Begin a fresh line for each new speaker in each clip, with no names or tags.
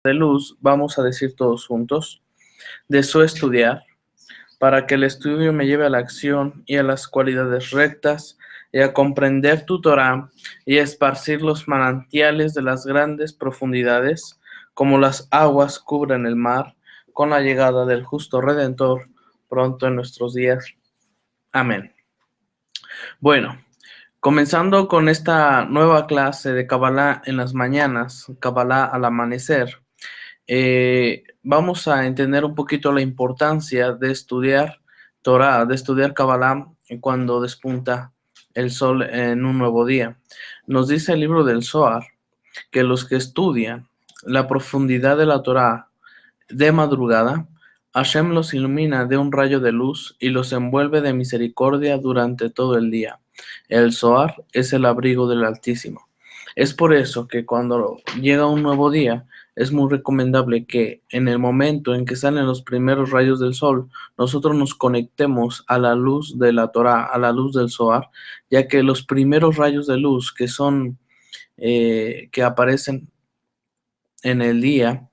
de luz, vamos a decir todos juntos, deseo estudiar, para que el estudio me lleve a la acción y a las cualidades rectas, y a comprender tu Torá y a esparcir los manantiales de las grandes profundidades, como las aguas cubren el mar, con la llegada del justo Redentor pronto en nuestros días. Amén. Bueno, comenzando con esta nueva clase de Kabbalah en las mañanas, Kabbalah al amanecer, vamos a entender un poquito la importancia de estudiar Torah, de estudiar Kabbalah cuando despunta el sol en un nuevo día. Nos dice el libro del Zohar que los que estudian la profundidad de la Torah de madrugada, Hashem los ilumina de un rayo de luz y los envuelve de misericordia durante todo el día. El Zohar es el abrigo del Altísimo. Es por eso que cuando llega un nuevo día, es muy recomendable que en el momento en que salen los primeros rayos del sol, nosotros nos conectemos a la luz de la Torah, a la luz del Zohar, ya que los primeros rayos de luz que aparecen en el día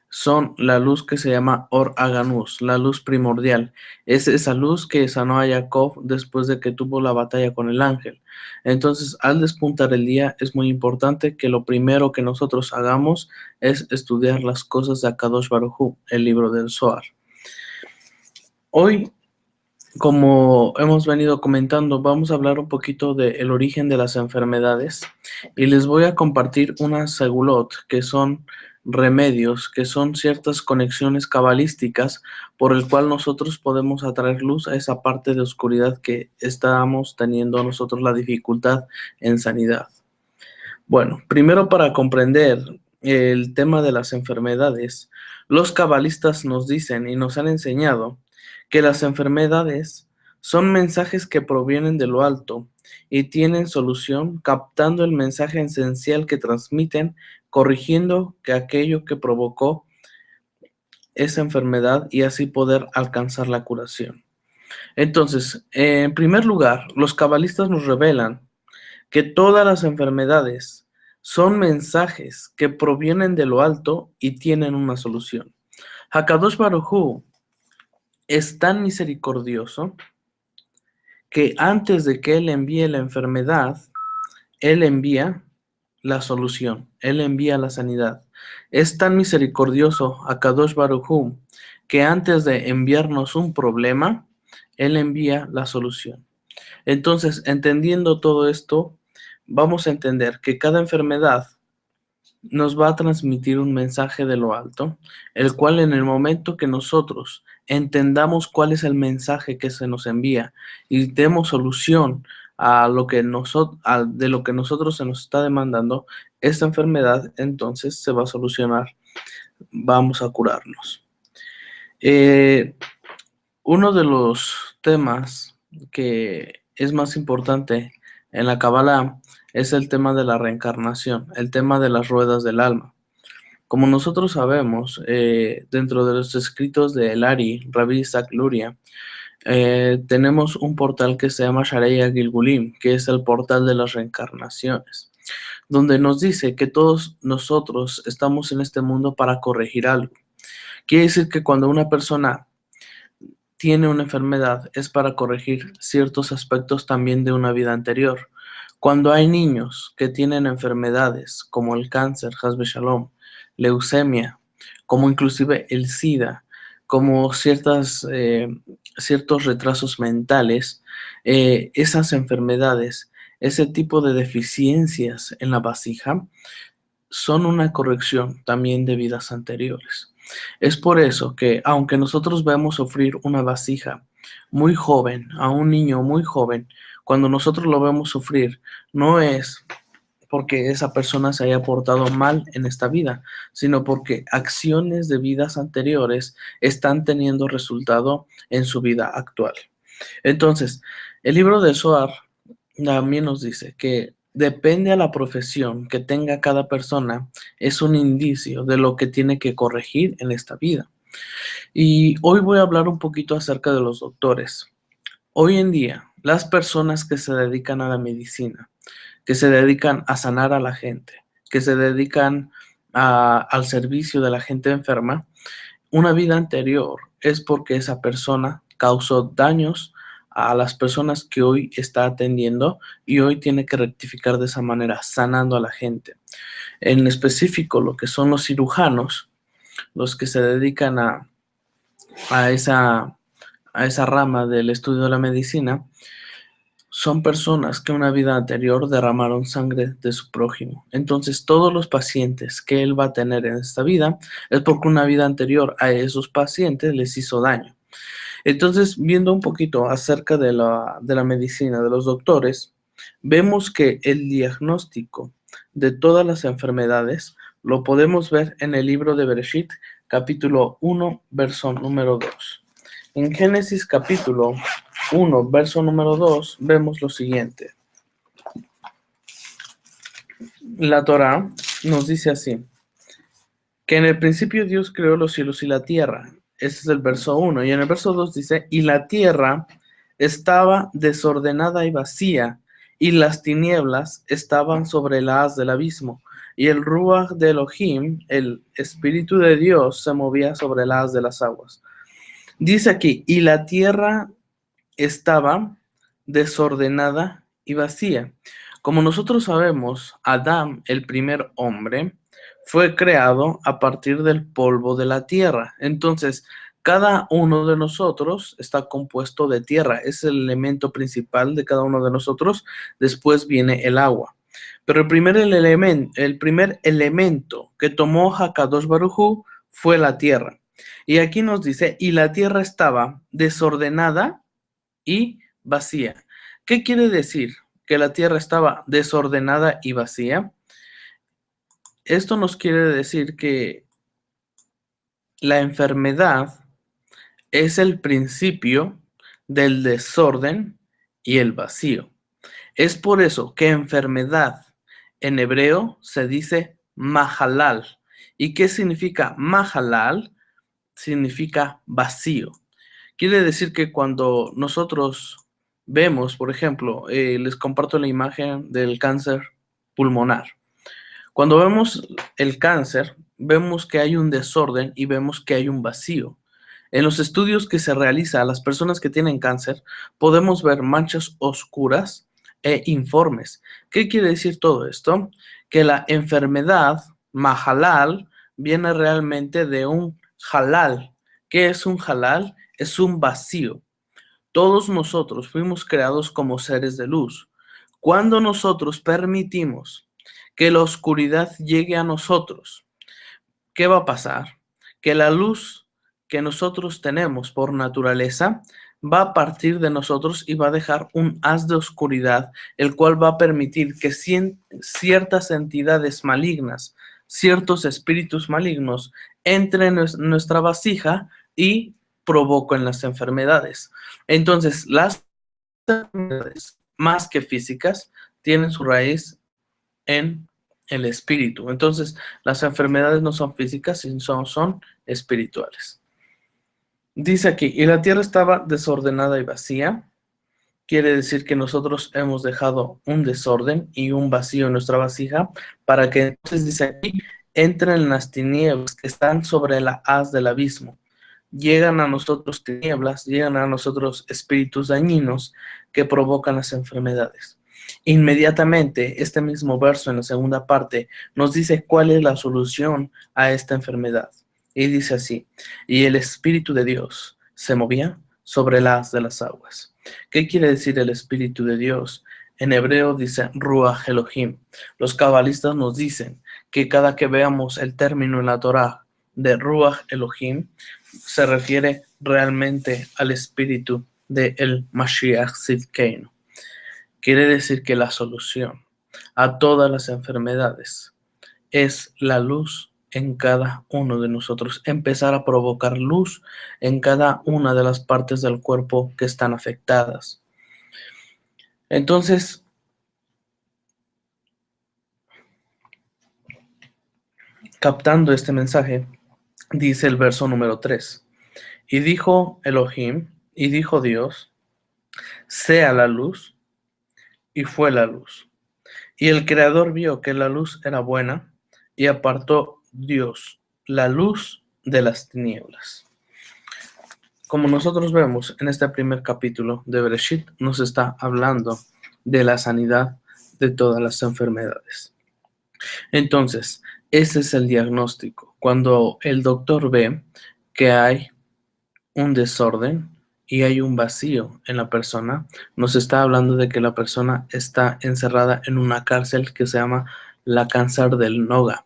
son la luz que se llama Or Aganus, la luz primordial. Es esa luz que sanó a Jacob después de que tuvo la batalla con el ángel. Entonces, al despuntar el día, es muy importante que lo primero que nosotros hagamos es estudiar las cosas de Akadosh Baruj Hu, el libro del Zohar. Hoy, como hemos venido comentando, vamos a hablar un poquito del origen de las enfermedades y les voy a compartir unas segulot, que son remedios, que son ciertas conexiones cabalísticas por el cual nosotros podemos atraer luz a esa parte de oscuridad que estamos teniendo nosotros la dificultad en sanidad. Bueno, primero para comprender el tema de las enfermedades, los cabalistas nos dicen y nos han enseñado que las enfermedades son mensajes que provienen de lo alto y tienen solución captando el mensaje esencial que transmiten, corrigiendo que aquello que provocó esa enfermedad y así poder alcanzar la curación. Entonces, en primer lugar, los cabalistas nos revelan que todas las enfermedades son mensajes que provienen de lo alto y tienen una solución. Hakadosh Baruj Hu es tan misericordioso que antes de que Él envíe la enfermedad, Él envía la solución, Él envía la sanidad. Es tan misericordioso Hakadosh Baruj Hu que antes de enviarnos un problema, Él envía la solución. Entonces, entendiendo todo esto, vamos a entender que cada enfermedad nos va a transmitir un mensaje de lo alto, el cual en el momento que nosotros entendamos cuál es el mensaje que se nos envía y demos solución a lo que de lo que nosotros se nos está demandando, esta enfermedad entonces se va a solucionar, vamos a curarnos. Uno de los temas que es más importante en la Kabbalah es el tema de la reencarnación, el tema de las ruedas del alma. Como nosotros sabemos, dentro de los escritos de Elari, Rabbi Isaac Luria, tenemos un portal que se llama Shareya Gilgulim, que es el portal de las reencarnaciones, donde nos dice que todos nosotros estamos en este mundo para corregir algo. Quiere decir que cuando una persona tiene una enfermedad es para corregir ciertos aspectos también de una vida anterior. Cuando hay niños que tienen enfermedades como el cáncer, Hasbe Shalom, leucemia, como inclusive el SIDA, como ciertos retrasos mentales, esas enfermedades, ese tipo de deficiencias en la vasija, son una corrección también de vidas anteriores. Es por eso que, aunque nosotros vemos sufrir una vasija muy joven, a un niño muy joven, cuando nosotros lo vemos sufrir, no es porque esa persona se haya portado mal en esta vida, sino porque acciones de vidas anteriores están teniendo resultado en su vida actual. Entonces, el libro de Zohar también nos dice que depende a la profesión que tenga cada persona, es un indicio de lo que tiene que corregir en esta vida. Y hoy voy a hablar un poquito acerca de los doctores. Hoy en día, las personas que se dedican a la medicina, que se dedican a sanar a la gente, que se dedican al servicio de la gente enferma, una vida anterior es porque esa persona causó daños a las personas que hoy está atendiendo y hoy tiene que rectificar de esa manera, sanando a la gente. En específico, lo que son los cirujanos, los que se dedican a esa, a esa rama del estudio de la medicina, son personas que en una vida anterior derramaron sangre de su prójimo. Entonces, todos los pacientes que él va a tener en esta vida es porque una vida anterior a esos pacientes les hizo daño. Entonces, viendo un poquito acerca de la medicina, de los doctores, vemos que el diagnóstico de todas las enfermedades lo podemos ver en el libro de Bereshit, capítulo 1, verso número 2. En Génesis capítulo 1, verso número 2, vemos lo siguiente. La Torá nos dice así, que en el principio Dios creó los cielos y la tierra. Ese es el verso 1. Y en el verso 2 dice, y la tierra estaba desordenada y vacía, y las tinieblas estaban sobre la haz del abismo, y el Ruach de Elohim, el Espíritu de Dios, se movía sobre la haz de las aguas. Dice aquí, y la tierra estaba desordenada y vacía. Como nosotros sabemos, Adán, el primer hombre, fue creado a partir del polvo de la tierra. Entonces, cada uno de nosotros está compuesto de tierra, es el elemento principal de cada uno de nosotros. Después viene el agua. Pero el primer elemento que tomó Hakadosh Baruj Hu fue la tierra. Y aquí nos dice, y la tierra estaba desordenada y vacía. ¿Qué quiere decir? Que la tierra estaba desordenada y vacía. Esto nos quiere decir que la enfermedad es el principio del desorden y el vacío. Es por eso que enfermedad en hebreo se dice mahalal. ¿Y qué significa mahalal? Significa vacío. Quiere decir que cuando nosotros vemos, por ejemplo, les comparto la imagen del cáncer pulmonar. Cuando vemos el cáncer, vemos que hay un desorden y vemos que hay un vacío. En los estudios que se realizan a las personas que tienen cáncer, podemos ver manchas oscuras e informes. ¿Qué quiere decir todo esto? Que la enfermedad mahalal viene realmente de un halal. ¿Qué es un halal? Es un vacío. Todos nosotros fuimos creados como seres de luz. Cuando nosotros permitimos que la oscuridad llegue a nosotros, ¿qué va a pasar? Que la luz que nosotros tenemos por naturaleza va a partir de nosotros y va a dejar un haz de oscuridad, el cual va a permitir que ciertas entidades malignas, ciertos espíritus malignos entren en nuestra vasija y provoquen las enfermedades. Entonces, las enfermedades, más que físicas, tienen su raíz en el espíritu. Entonces, las enfermedades no son físicas, sino son espirituales. Dice aquí, y la tierra estaba desordenada y vacía. Quiere decir que nosotros hemos dejado un desorden y un vacío en nuestra vasija para que entonces, dice aquí, entren las tinieblas que están sobre la haz del abismo. Llegan a nosotros tinieblas, llegan a nosotros espíritus dañinos que provocan las enfermedades. Inmediatamente, este mismo verso en la segunda parte nos dice cuál es la solución a esta enfermedad. Y dice así, y el Espíritu de Dios se movía sobre las de las aguas. ¿Qué quiere decir el Espíritu de Dios? En hebreo dice Ruach Elohim. Los cabalistas nos dicen que cada que veamos el término en la Torá de Ruach Elohim, se refiere realmente al Espíritu de el Mashiach Tzidkeinu. Quiere decir que la solución a todas las enfermedades es la luz en cada uno de nosotros, empezar a provocar luz en cada una de las partes del cuerpo que están afectadas. Entonces, captando este mensaje, dice el verso número 3, y dijo Elohim, y dijo Dios, sea la luz, y fue la luz. Y el Creador vio que la luz era buena, y apartó Dios, la luz de las tinieblas. Como nosotros vemos en este primer capítulo de Bereshit, nos está hablando de la sanidad de todas las enfermedades. Entonces, ese es el diagnóstico. Cuando el doctor ve que hay un desorden y hay un vacío en la persona, nos está hablando de que la persona está encerrada en una cárcel que se llama la cárcel del Noga.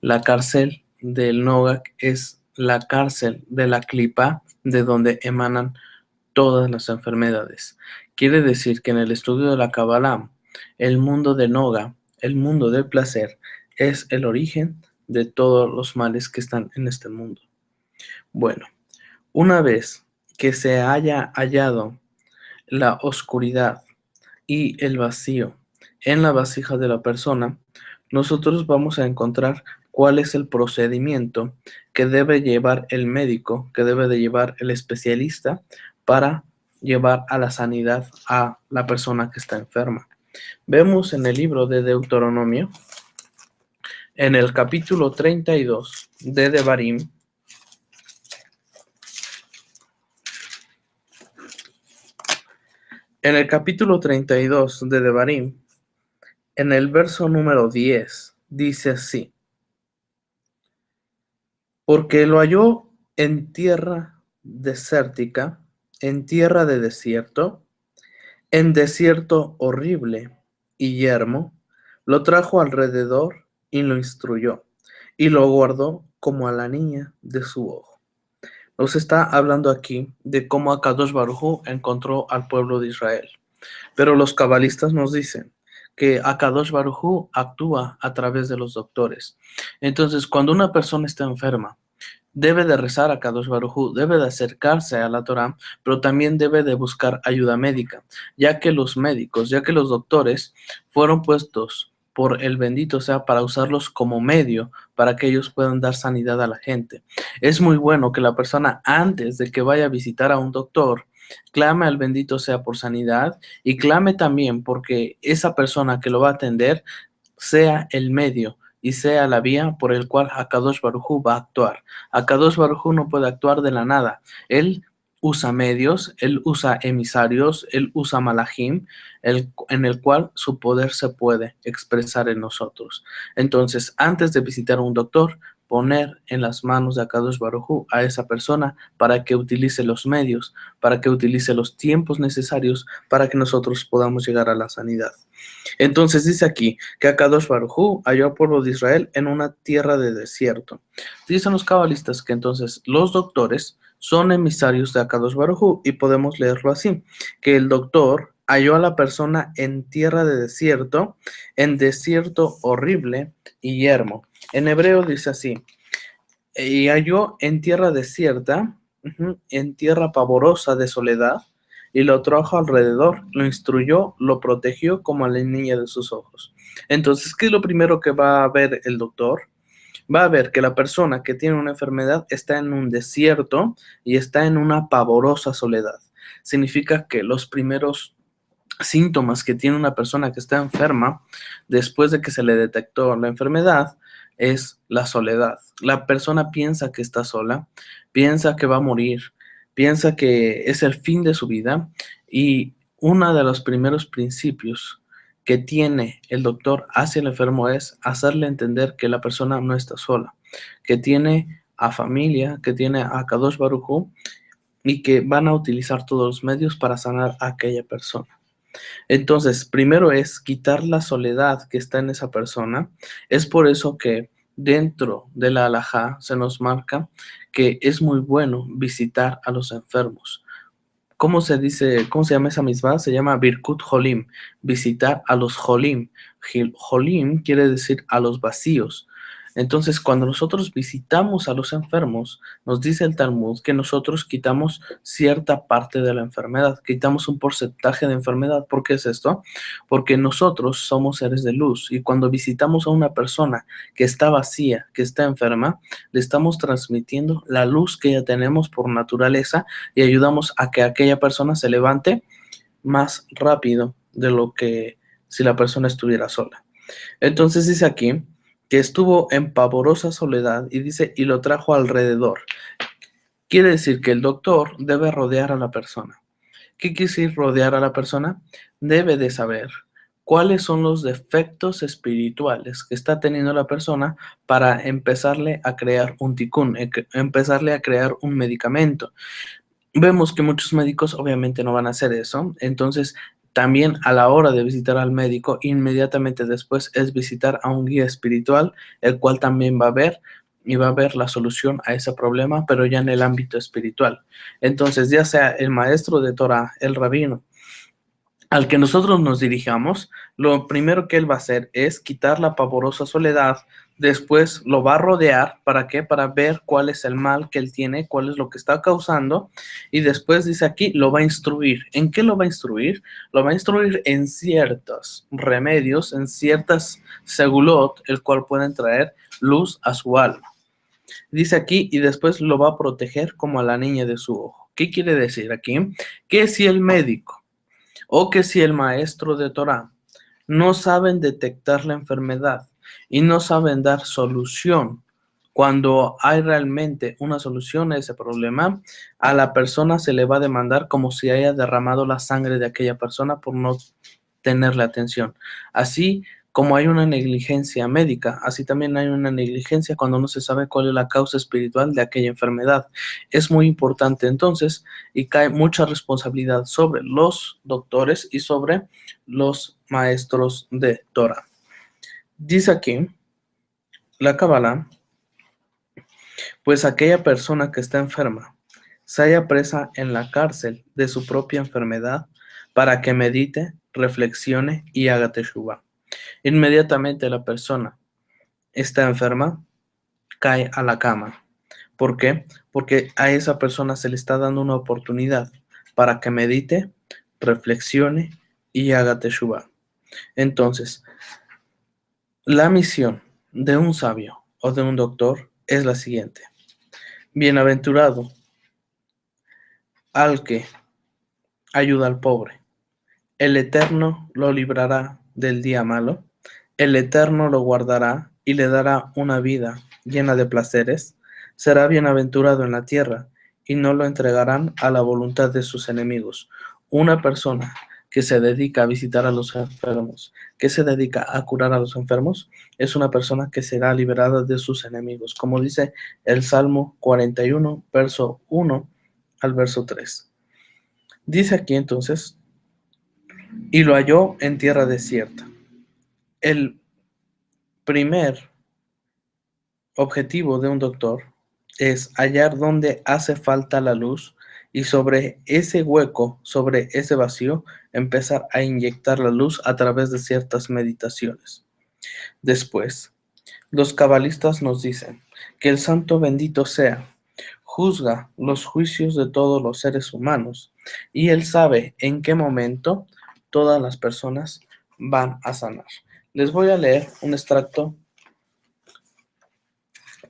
La cárcel del Noga es la cárcel de la clipa de donde emanan todas las enfermedades. Quiere decir que en el estudio de la Kabbalah, el mundo de Noga, el mundo del placer, es el origen de todos los males que están en este mundo. Bueno, una vez que se haya hallado la oscuridad y el vacío en la vasija de la persona, nosotros vamos a encontrar cuál es el procedimiento que debe llevar el médico, que debe de llevar el especialista para llevar a la sanidad a la persona que está enferma. Vemos en el libro de Deuteronomio, en el capítulo 32 de Devarim, en el capítulo 32 de Devarim, en el verso número 10, dice así: porque lo halló en tierra desértica, en tierra de desierto, en desierto horrible y yermo, lo trajo alrededor y lo instruyó, y lo guardó como a la niña de su ojo. Nos está hablando aquí de cómo Akadosh Baruj Hu encontró al pueblo de Israel. Pero los cabalistas nos dicen que Akadosh Baruj Hu actúa a través de los doctores. Entonces, cuando una persona está enferma, debe de rezar a Kadosh Baruj Hu, debe de acercarse a la Torah, pero también debe de buscar ayuda médica, ya que los médicos, ya que los doctores fueron puestos por el bendito sea para usarlos como medio para que ellos puedan dar sanidad a la gente. Es muy bueno que la persona antes de que vaya a visitar a un doctor clame al bendito sea por sanidad y clame también porque esa persona que lo va a atender sea el medio y sea la vía por el cual Akadosh Baruj Hu va a actuar. Akadosh Baruj Hu no puede actuar de la nada. Él usa medios, él usa emisarios, él usa malajim, en el cual su poder se puede expresar en nosotros. Entonces, antes de visitar a un doctor, poner en las manos de Akadosh Baruj Hu a esa persona para que utilice los medios, para que utilice los tiempos necesarios para que nosotros podamos llegar a la sanidad. Entonces dice aquí que Akadosh Baruj Hu halló al pueblo de Israel en una tierra de desierto. Dicen los cabalistas que entonces los doctores son emisarios de Akadosh Baruj Hu y podemos leerlo así, que el doctor halló a la persona en tierra de desierto, en desierto horrible y yermo. En hebreo dice así: y halló en tierra desierta, en tierra pavorosa de soledad, y lo trajo alrededor, lo instruyó, lo protegió como a la niña de sus ojos. Entonces, ¿qué es lo primero que va a ver el doctor? Va a ver que la persona que tiene una enfermedad está en un desierto y está en una pavorosa soledad. Significa que los primeros síntomas que tiene una persona que está enferma después de que se le detectó la enfermedad es la soledad. La persona piensa que está sola, piensa que va a morir, piensa que es el fin de su vida y uno de los primeros principios que tiene el doctor hacia el enfermo es hacerle entender que la persona no está sola, que tiene a familia, que tiene a Kadosh Baruj Hu y que van a utilizar todos los medios para sanar a aquella persona. Entonces, primero es quitar la soledad que está en esa persona. Es por eso que dentro de la halajá se nos marca que es muy bueno visitar a los enfermos. ¿Cómo se dice, cómo se llama esa misma? Se llama Birkut Jolim, visitar a los Jolim. Jolim quiere decir a los vacíos. Entonces, cuando nosotros visitamos a los enfermos, nos dice el Talmud que nosotros quitamos cierta parte de la enfermedad, quitamos un porcentaje de enfermedad. ¿Por qué es esto? Porque nosotros somos seres de luz y cuando visitamos a una persona que está vacía, que está enferma, le estamos transmitiendo la luz que ya tenemos por naturaleza y ayudamos a que aquella persona se levante más rápido de lo que si la persona estuviera sola. Entonces dice aquí que estuvo en pavorosa soledad, y dice, y lo trajo alrededor. Quiere decir que el doctor debe rodear a la persona. ¿Qué quiere decir rodear a la persona? Debe de saber cuáles son los defectos espirituales que está teniendo la persona para empezarle a crear un ticún, empezarle a crear un medicamento. Vemos que muchos médicos obviamente no van a hacer eso, entonces también a la hora de visitar al médico, inmediatamente después es visitar a un guía espiritual, el cual también va a ver y va a ver la solución a ese problema, pero ya en el ámbito espiritual. Entonces, ya sea el maestro de Torah, el rabino, al que nosotros nos dirijamos, lo primero que él va a hacer es quitar la pavorosa soledad, después lo va a rodear, ¿para qué? Para ver cuál es el mal que él tiene, cuál es lo que está causando, y después dice aquí, lo va a instruir. ¿En qué lo va a instruir? Lo va a instruir en ciertos remedios, en ciertas segulot, el cual pueden traer luz a su alma. Dice aquí, y después lo va a proteger como a la niña de su ojo. ¿Qué quiere decir aquí? Que si el médico o que si el maestro de Torah no saben detectar la enfermedad y no saben dar solución cuando hay realmente una solución a ese problema, a la persona se le va a demandar como si haya derramado la sangre de aquella persona por no tenerle atención. Así como hay una negligencia médica, así también hay una negligencia cuando no se sabe cuál es la causa espiritual de aquella enfermedad. Es muy importante entonces y cae mucha responsabilidad sobre los doctores y sobre los maestros de Torah. Dice aquí la Kabbalah, pues aquella persona que está enferma se halla presa en la cárcel de su propia enfermedad para que medite, reflexione y haga teshuvah. Inmediatamente la persona está enferma, cae a la cama. ¿Por qué? Porque a esa persona se le está dando una oportunidad para que medite, reflexione y haga teshuvah. Entonces, la misión de un sabio o de un doctor es la siguiente. Bienaventurado al que ayuda al pobre. El Eterno lo librará del día malo. El Eterno lo guardará y le dará una vida llena de placeres. Será bienaventurado en la tierra y no lo entregarán a la voluntad de sus enemigos. Una persona que se dedica a visitar a los enfermos, que se dedica a curar a los enfermos, es una persona que será liberada de sus enemigos, como dice el Salmo 41, verso 1 al verso 3. Dice aquí entonces, y lo halló en tierra desierta. El primer objetivo de un doctor es hallar dónde hace falta la luz y sobre ese hueco, sobre ese vacío, empezar a inyectar la luz a través de ciertas meditaciones. Después, los cabalistas nos dicen que el santo bendito sea, juzga los juicios de todos los seres humanos y él sabe en qué momento todas las personas van a sanar. Les voy a leer un extracto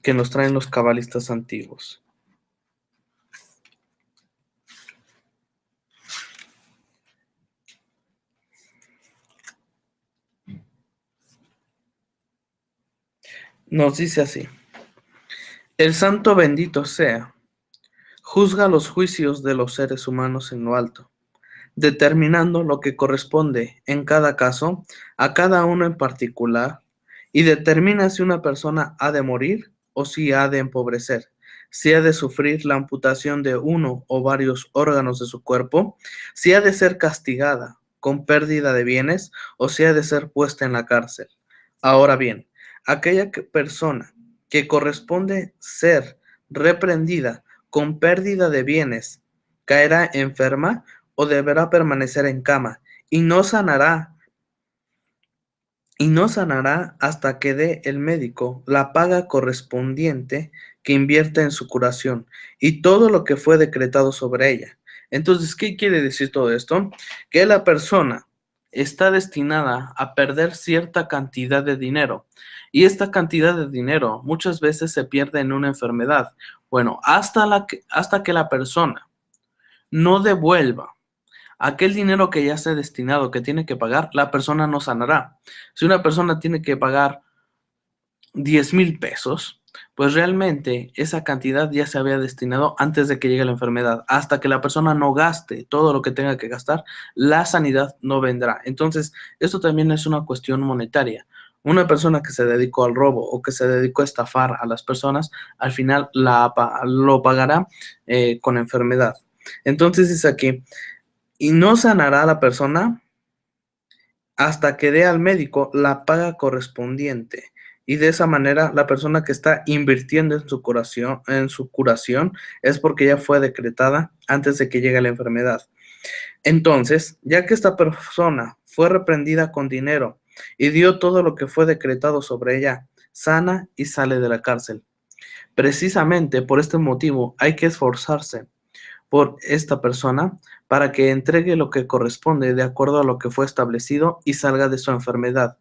que nos traen los cabalistas antiguos. Nos dice así, el santo bendito sea, juzga los juicios de los seres humanos en lo alto, determinando lo que corresponde en cada caso a cada uno en particular, y determina si una persona ha de morir o si ha de empobrecer, si ha de sufrir la amputación de uno o varios órganos de su cuerpo, si ha de ser castigada con pérdida de bienes o si ha de ser puesta en la cárcel. Ahora bien, aquella persona que corresponde ser reprendida con pérdida de bienes caerá enferma o deberá permanecer en cama y no sanará hasta que dé el médico la paga correspondiente que invierta en su curación y todo lo que fue decretado sobre ella. Entonces, ¿qué quiere decir todo esto? Que la persona está destinada a perder cierta cantidad de dinero y esta cantidad de dinero muchas veces se pierde en una enfermedad. Bueno, hasta que la persona no devuelva aquel dinero que ya esté destinado, que tiene que pagar, la persona no sanará. Si una persona tiene que pagar 10,000 pesos, pues realmente esa cantidad ya se había destinado antes de que llegue la enfermedad. Hasta que la persona no gaste todo lo que tenga que gastar, la sanidad no vendrá. Entonces, esto también es una cuestión monetaria. Una persona que se dedicó al robo o que se dedicó a estafar a las personas, al final lo pagará con enfermedad. Entonces es aquí, y no sanará a la persona hasta que dé al médico la paga correspondiente. Y de esa manera, la persona que está invirtiendo en su curación es porque ya fue decretada antes de que llegue la enfermedad. Entonces, ya que esta persona fue reprendida con dinero y dio todo lo que fue decretado sobre ella, sana y sale de la cárcel. Precisamente por este motivo hay que esforzarse por esta persona para que entregue lo que corresponde de acuerdo a lo que fue establecido y salga de su enfermedad.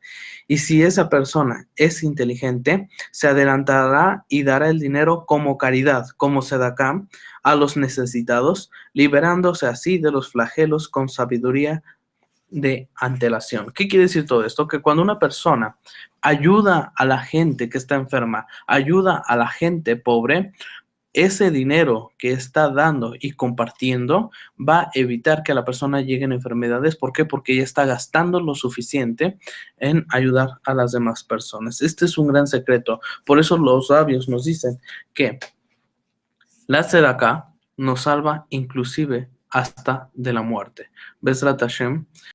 Y si esa persona es inteligente, se adelantará y dará el dinero como caridad, como sedacá, a los necesitados, liberándose así de los flagelos con sabiduría de antelación. ¿Qué quiere decir todo esto? Que cuando una persona ayuda a la gente que está enferma, ayuda a la gente pobre, ese dinero que está dando y compartiendo va a evitar que a la persona lleguen enfermedades. ¿Por qué? Porque ya está gastando lo suficiente en ayudar a las demás personas. Este es un gran secreto. Por eso los sabios nos dicen que la tzedakah nos salva inclusive hasta de la muerte. Besrat Hashem.